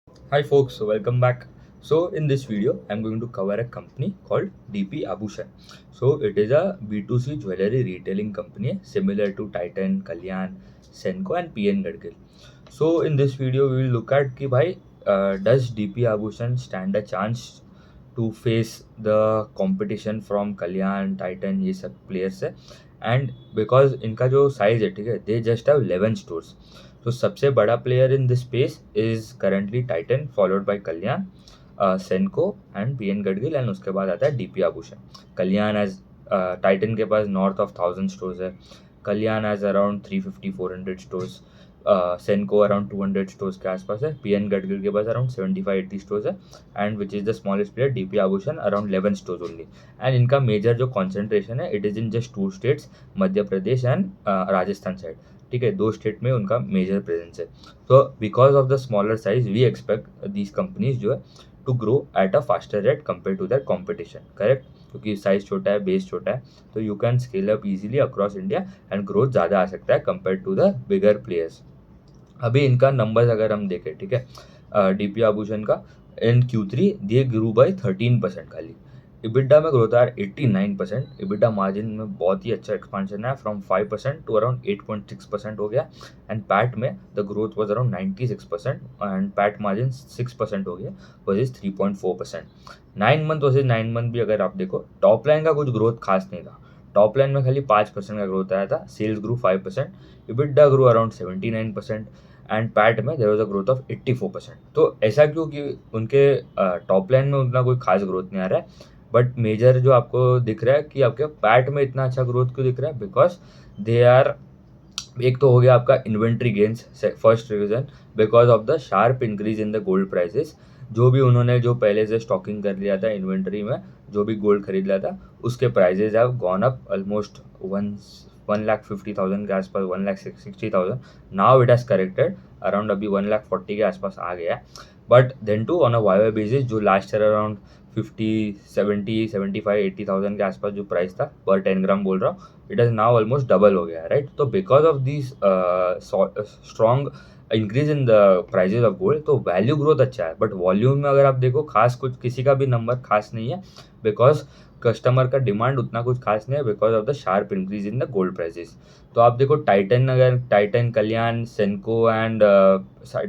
Hi folks, welcome back. So in this video, I'm going to cover a company called DP Abhushan. So it is a B2C jewelry retailing company similar to Titan, Kalyan, Senko and PN Gadgil. So in this video, we will look at कि भाई does DP Abhushan stand a chance to face the competition from Kalyan, Titan ये सब players है and because इनका जो size है ठीक है they just have 11 stores. तो सबसे बड़ा player in this space is currently Titan followed by Kalyan, Senco and PN Gadgil and उसके बाद आता है डीपी आभूषण. कल्याण एज टाइटन के पास नॉर्थ ऑफ 1000 स्टोर्स है. कल्याण age around 350-400 stores. सेनको around 200 stores के आसपास है. पीएन गडगिल के पास अराउंड 75-80 स्टोर्स है and which is the smallest player DP आभूषण अराउंड 11 स्टोर्स ओनली. एंड इनका मेजर जो कॉन्सेंट्रेशन है it is in just 2 states, Madhya Pradesh and Rajasthan side. ठीक है, 2 स्टेट में उनका मेजर प्रेजेंस है. तो because of the smaller size we expect these companies जो है to grow at a faster rate compare to that competition. Correct, क्योंकि साइज छोटा है, बेस छोटा है, तो you can scale up easily across India and growth ज़्यादा आ सकता है compare to the bigger players. अभी इनका नंबर्स अगर हम देखें, ठीक है, डीपी आभूषण का इन Q3 दे ग्रू बाय 13% खाली. इबिडा में ग्रोथ आया 89%. इबिडा मार्जिन में बहुत ही अच्छा एक्सपांशन है, फ्रॉम 5% टू अराउंड 8.6% हो गया. एंड पैट में the growth was around 96% and PAT margin 6% हो गया वर्सेज 3.4%. 9 मंथ वर्सेज 9 मंथ भी अगर आप देखो, टॉप लाइन का कुछ ग्रोथ खास नहीं था. टॉप लाइन में खाली 5% का ग्रोथ आया था. Sales grew 5%. EBITDA grew around 79% and PAT में there was a growth of 84%. तो ऐसा क्यों कि उनके टॉप लाइन में उतना कोई खास ग्रोथ नहीं आ रहा है, बट मेजर जो आपको दिख रहा है कि आपके पैट में इतना अच्छा ग्रोथ क्यों दिख रहा है, बिकॉज दे आर, एक तो हो गया आपका inventory gains, first reason because of the sharp increase in the gold prices. जो भी उन्होंने जो पहले से स्टॉकिंग कर लिया था इन्वेंट्री में, जो भी गोल्ड खरीद लिया था, उसके prices have gone up almost 1,50,000 के आसपास, 1,60,000. Now it has corrected around, अभी 1,40,000 के आसपास आ गया. But then to on a Y basis जो लास्ट ईयर अराउंड 50, 70, 75, 80,000 के आसपास जो प्राइस था पर 10 ग्राम बोल रहा हूँ, it is now almost double हो गया है. राइट, तो because of this strong increase in the prices of gold, तो वैल्यू ग्रोथ अच्छा है. बट वॉल्यूम में अगर आप देखो, खास कुछ किसी का भी नंबर खास नहीं है, बिकॉज कस्टमर का डिमांड उतना कुछ खास नहीं है because of the sharp increase in the gold prices. तो आप देखो टाइटन, अगर Titan, Kalyan, Senco and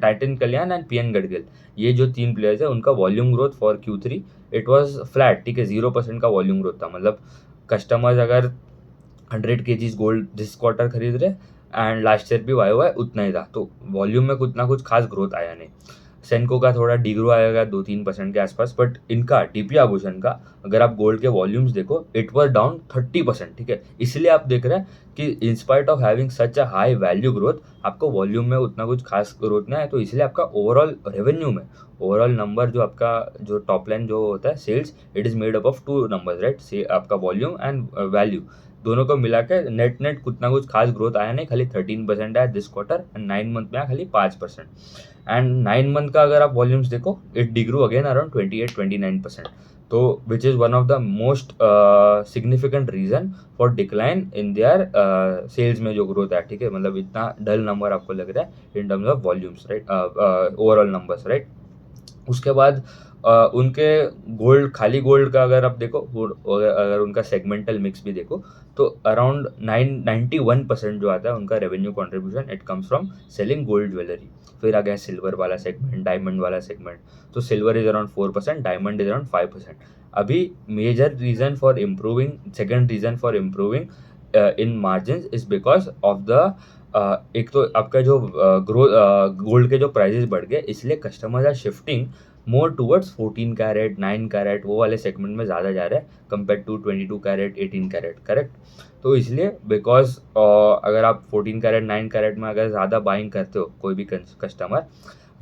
Titan, Kalyan and PN Gadgil, ये जो 3 प्लेयर्स है, उनका volume growth for Q3 it was flat. ठीक है, 0% का वॉल्यूम ग्रोथ था. मतलब कस्टमर्स अगर 100 kgs गोल्ड दिस क्वार्टर खरीद रहे एंड लास्ट ईयर भी वाई हुआ है उतना ही था, तो वॉल्यूम में कुछ ना कुछ खास ग्रोथ आया नहीं. सेनको का थोड़ा डिग्रो आएगा 2-3% के आसपास, बट इनका डीपी आभूषण का अगर आप गोल्ड के वॉल्यूम्स देखो, इट वॉज डाउन 30%. ठीक है, इसलिए आप देख रहे हैं कि in spite of having such a high value growth, आपको वॉल्यूम में उतना कुछ खास ग्रोथ नहीं है. तो इसलिए आपका ओवरऑल रेवेन्यू में, ओवरऑल नंबर जो आपका जो टॉप लाइन जो होता है sales, it is made up of 2 numbers. Right, से आपका वॉल्यूम एंड वैल्यू, दोनों को मिला के नेट नेट कुछ ना कुछ खास ग्रोथ आया नहीं. खाली 13% आया दिस क्वार्टर एंड 9 मंथ में आया खाली 5%. एंड 9 मंथ का अगर आप वॉल्यूम्स देखो, इट डिग्रू अगेन अराउंड 28-29%. तो which is one of the most significant reason for decline in their sales में जो ग्रोथ है. ठीक है, मतलब इतना डल नंबर आपको लग रहा है in terms of volumes. Right, overall numbers. Right, उसके बाद उनके गोल्ड, खाली गोल्ड का अगर आप देखो, अगर उनका सेगमेंटल मिक्स भी देखो, तो अराउंड 91% जो आता है उनका revenue contribution, it comes from selling gold jewellery. फिर आ गया सिल्वर वाला सेगमेंट, डायमंड वाला सेगमेंट. तो silver is around 4%, diamond is around 5%. अभी major reason for improving, second reason for improving in margin is because of the, एक तो आपका जो ग्रोथ, गोल्ड के जो प्राइजेस बढ़ गए, इसलिए customers are shifting more towards 14 carat, 9 carat, वो वाले सेगमेंट में ज़्यादा जा रहे हैं compare to 22 carat, 18 carat. Correct, तो इसलिए बिकॉज अगर आप 14 कैरेट, 9 कैरेट में अगर ज़्यादा बाइंग करते हो कोई भी customer,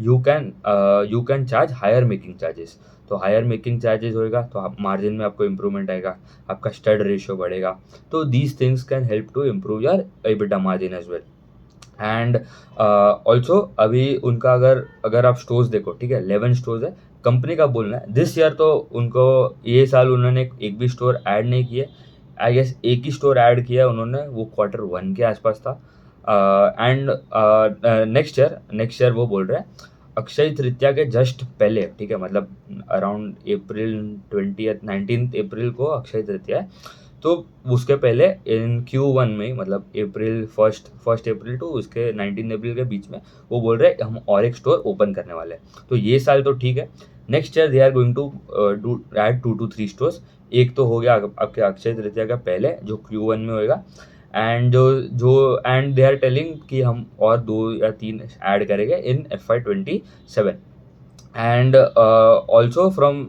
you can charge higher making charges. तो हायर मेकिंग चार्जेस होएगा तो आप मार्जिन में आपको इम्प्रूवमेंट आएगा, आपका स्टड रेशियो बढ़ेगा. तो these things can help to improve your EBITDA margin as well. And also अभी उनका अगर अगर आप स्टोर्स देखो, ठीक है, 11 स्टोर्स है. कंपनी का बोलना है दिस ईयर तो उनको, ये साल उन्होंने एक भी स्टोर ऐड नहीं किए. आई गेस एक ही स्टोर ऐड किया उन्होंने, वो Q1 के आसपास था. एंड नेक्स्ट ईयर वो बोल रहे हैं अक्षय तृतीया के जस्ट पहले, ठीक है, मतलब अराउंड अप्रैल 20th 19th अप्रैल को अक्षय तृतीया है, तो उसके पहले इन Q1 में, मतलब अप्रैल फर्स्ट अप्रैल टू उसके 19 अप्रैल के बीच में वो बोल रहे हैं हम और एक स्टोर ओपन करने वाले हैं। तो ये साल तो ठीक है, next year they are going to do add 2 to 3 stores. एक तो हो गया आपके अक्षय तृतीया का पहले जो Q1 में होएगा, and and they are telling कि हम और 2 या 3 ऐड करेंगे इन FY27। And also from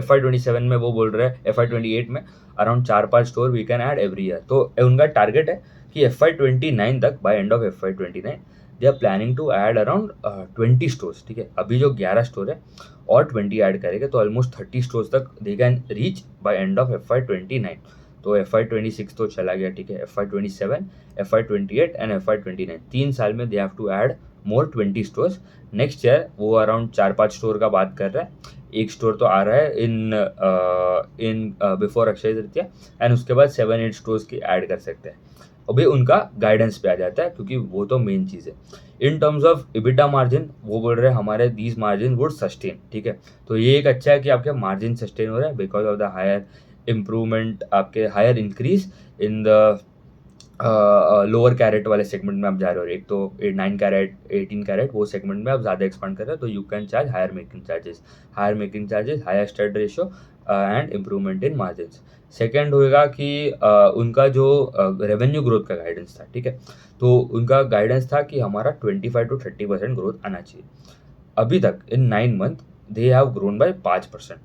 FY27 में वो बोल रहे हैं FY28 में around 4-5 store we can add every year. तो उनका टारगेट है कि FY29 तक, by end of FY29 they are planning to add around 20 stores, ठीक है। अभी जो 11 स्टोर है और 20 ऐड करेंगे तो ऑलमोस्ट 30 स्टोर्स तक they can reach by end of FY29। तो FY26 तो चला गया, ठीक है, FY27, FY28 एंड FY29 3 साल में they have to add more 20 stores. Next year वो अराउंड 4-5 स्टोर का बात कर रहा है, एक स्टोर तो आ रहा है in before Akshaya Tritiya, and उसके बाद 7-8 स्टोर्स की ऐड कर सकते हैं। अभी उनका गाइडेंस पे आ जाता है क्योंकि वो तो मेन चीज़ है। In terms of EBITDA margin वो बोल रहे हैं हमारे दीज मार्जिन वुड सस्टेन, ठीक है। तो ये एक अच्छा है कि आपके मार्जिन सस्टेन हो रहा है because of the higher improvement, आपके higher increase in the lower carat वाले सेगमेंट में आप जा रहे हो। एक तो 9 कैरेट 18 कैरेट वो सेगमेंट में आप ज़्यादा एक्सपांड कर रहे हो, तो you can charge higher making charges, higher stud ratio and improvement in margin. Second होएगा कि उनका जो रेवेन्यू ग्रोथ का गाइडेंस था, ठीक है, तो उनका गाइडेंस था कि हमारा 25 to 30% ग्रोथ आना चाहिए। अभी तक in 9 month they have grown by 5%,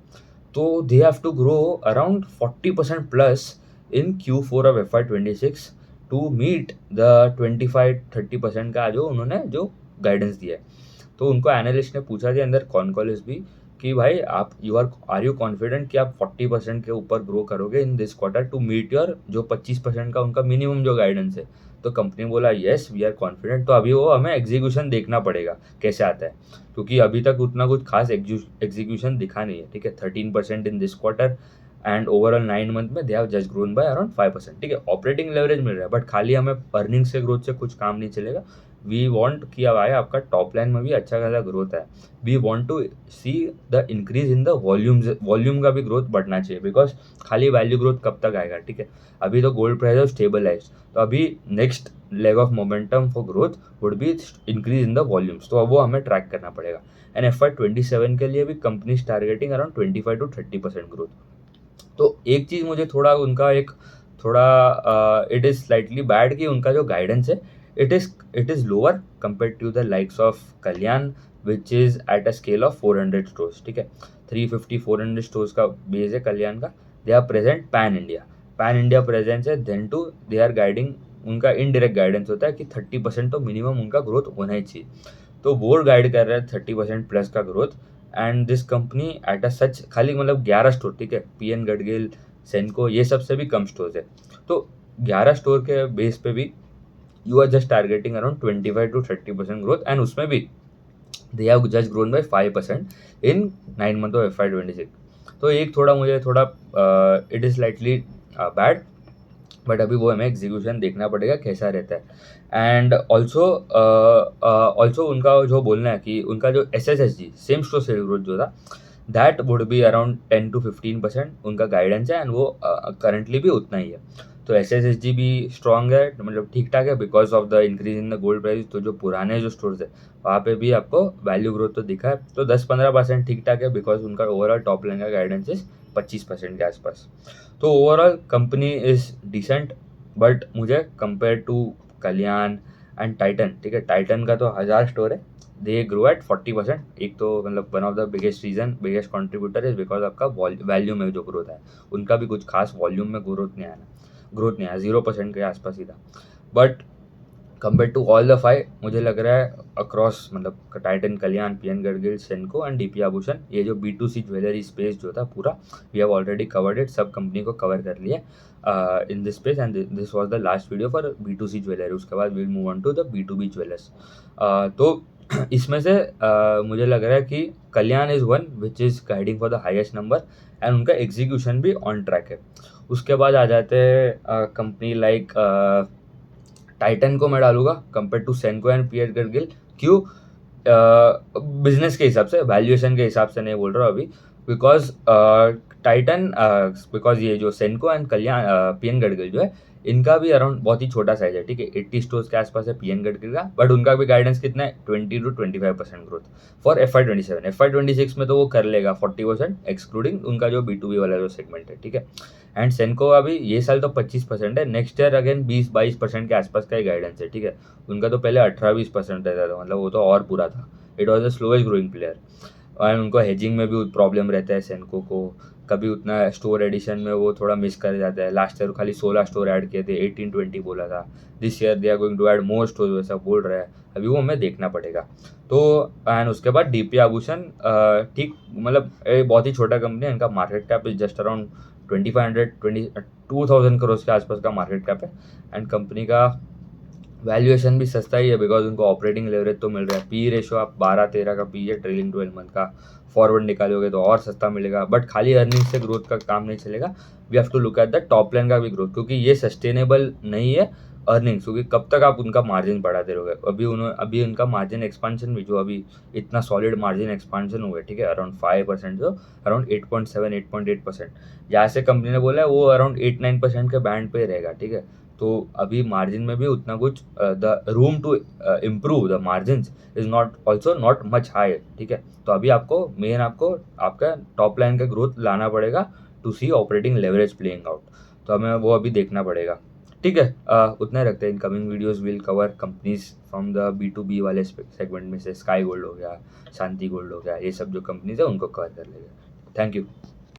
तो they have to grow around 40% plus in Q4 of FY26 to meet the 25-30% का जो उन्होंने जो गाइडेंस दिया है। तो उनको एनालिस्ट ने पूछा थी अंदर कॉन कॉलेज भी कि भाई आप आर यू कॉन्फिडेंट कि आप 40% के ऊपर ग्रो करोगे in this quarter to meet your जो 25% का उनका मिनिमम जो गाइडेंस है। तो कंपनी बोला येस वी आर कॉन्फिडेंट। तो अभी वो हमें एग्जीक्यूशन देखना पड़ेगा कैसे आता है, क्योंकि अभी तक उतना कुछ खास एग्जीक्यूशन दिखा नहीं है, ठीक है। 13% in this quarter and overall 9 month में they have just grown by around 5%, ठीक है। ऑपरेटिंग लेवरेज मिल रहा है, बट खाली हमें अर्निंग से ग्रोथ से कुछ काम नहीं चलेगा। वी वांट कि अब आए आपका टॉप लाइन में भी अच्छा खासा ग्रोथ है। We want to see the increase in the volume का भी ग्रोथ बढ़ना चाहिए, बिकॉज खाली वैल्यू ग्रोथ कब तक आएगा, ठीक है। अभी तो गोल्ड प्राइस ऑफ स्टेबलाइज, तो अभी next leg of momentum for growth would be increase in the volumes, तो अब वो हमें ट्रैक करना पड़ेगा। एंड FY27 के लिए भी company targeting around 25 to 30% growth. तो एक चीज़ मुझे थोड़ा उनका एक थोड़ा इट इज़ स्लाइटली बैड कि उनका जो गाइडेंस है it is lower compare to the likes of Kalyan which is at a scale of 400 stores, ठीक है। 350-400 स्टोर्स का बेस है कल्याण का। They are present pan India presence है। Then to they are guiding, उनका इनडायरेक्ट गाइडेंस होता है कि 30% तो मिनिमम उनका ग्रोथ होना ही चाहिए। तो बोर्ड गाइड कर रहा है 30% प्लस का growth. And this company at a such खाली मतलब 11 स्टोर, ठीक है, PN गडगिल, सेनको, ये सब से भी कम स्टोर्स है। तो 11 स्टोर के बेस पे भी you are just targeting around 25 to 30% growth, and उसमें भी they have just grown by 5% in 9 month of FY26। तो एक थोड़ा मुझे थोड़ा it is slightly bad, but अभी वो हमें एग्जीक्यूशन देखना पड़ेगा कैसा रहता है। एंड ऑल्सो उनका जो बोलना है कि उनका जो SSSG same store sale growth जो था that would be around 10 to 15% उनका गाइडेंस है, एंड वो करंटली भी उतना ही है। तो SSSG भी स्ट्रॉन्ग है, मतलब ठीक ठाक है because of the increase in the gold price. तो जो पुराने जो स्टोर्स है वहाँ पे भी आपको वैल्यू ग्रोथ तो दिखा है, तो 10-15% ठीक ठाक है बिकॉज उनका ओवरऑल टॉप लाइन का गाइडेंस इज 25% के आसपास। तो overall company is decent, but मुझे compare to Kalyan and Titan, ठीक है, टाइटन का तो 1000 स्टोर है, दे ग्रो एट 40%। एक तो मतलब one of the biggest contributor is because आपका वैल्यू में जो ग्रोथ है, उनका भी कुछ खास वॉल्यूम में ग्रोथ नहीं आया, 0% के आसपास ही था। But compare to all the 5 मुझे लग रहा है अक्रॉस, मतलब Titan, Kalyan, PN Gadgil, Senco and DP Abhushan, ये जो B2C ज्वेलरी स्पेस जो था पूरा we have already covered it, सब कंपनी को कवर कर लिया in this space. And this was the last video for B2C jewellery. उसके बाद we will move on to the B2B jewellers. तो इसमें से मुझे लग रहा है कि Kalyan is one which is guiding for the highest number, and उनका एग्जीक्यूशन भी ऑन ट्रैक है। उसके बाद आ जाते हैं कंपनी लाइक टाइटन को मैं डालूंगा compare to Senco and PN Gadgil. क्यों? बिजनेस के हिसाब से, वैल्यूएशन के हिसाब से नहीं बोल रहा हूँ अभी, बिकॉज टाइटन, बिकॉज ये जो सेनको एंड कल्याण पीएन गडकरी जो है, इनका भी अराउंड बहुत ही छोटा साइज है, ठीक है, 80 स्टोर्स के आसपास है पीएन गडकरी का, बट उनका भी गाइडेंस कितना है, 20 to 25% growth for FY 2027। FY 2026 में तो वो कर लेगा 40%, एक्सक्लूडिंग उनका जो B2B वाला जो सेगमेंट है, ठीक है। एंड सेनको का भी ये साल तो 25% है, नेक्स्ट ईयर अगेन 20-22% के आसपास का ही गाइडेंस है, ठीक है। उनका तो पहले 18-20% रहता था, मतलब वो तो और पूरा था। It was the slowest growing player. And उनको हेजिंग में भी प्रॉब्लम रहता है सेनको को, कभी उतना स्टोर एडिशन में वो थोड़ा मिस कर जाता है। लास्ट ईयर खाली 16 स्टोर ऐड किए थे, 18-20 बोला था। This year they are going to add more store, वैसा बोल रहा है, अभी वो हमें देखना पड़ेगा। तो एंड उसके बाद डीपी आभूषण, ठीक, मतलब बहुत ही छोटा कंपनी है, इनका market cap is just around 2500 crore के आसपास का मार्केट कैप है। एंड कंपनी का वैल्यूएशन भी सस्ता ही है, बिकॉज उनको ऑपरेटिंग लेवरेज तो मिल रहा है। पी रेशो आप 12-13 का पी है, ट्रेलिंग 12 मंथ का। फॉरवर्ड निकालोगे तो और सस्ता मिलेगा, बट खाली अर्निंग से ग्रोथ का काम नहीं चलेगा। We have to look at the top line का भी ग्रोथ, क्योंकि ये सस्टेनेबल नहीं है अर्निंग्स, क्योंकि कब तक आप उनका मार्जिन बढ़ाते रहोगे। अभी उनका मार्जिन एक्सपांशन भी, जो अभी इतना सॉलिड मार्जिन एक्सपांशन हुआ है, ठीक है, अराउंड 5%, जो अराउंड 8.7-8.8%, यहाँ से कंपनी ने बोला है वो अराउंड 8-9% के बैंड पे रहेगा, ठीक है। तो अभी मार्जिन में भी उतना कुछ, the room to improve the margin is not also not much high, ठीक है। तो अभी आपको आपका टॉप लाइन का ग्रोथ लाना पड़ेगा to see operating leverage playing out. तो हमें वो अभी देखना पड़ेगा, ठीक है। उतना ही रखते हैं। In coming videos will cover companies from the B2B वाले सेगमेंट में से, स्काई गोल्ड हो गया, शांति गोल्ड हो गया, ये सब जो कंपनीज है उनको कवर कर लेंगे। Thank you.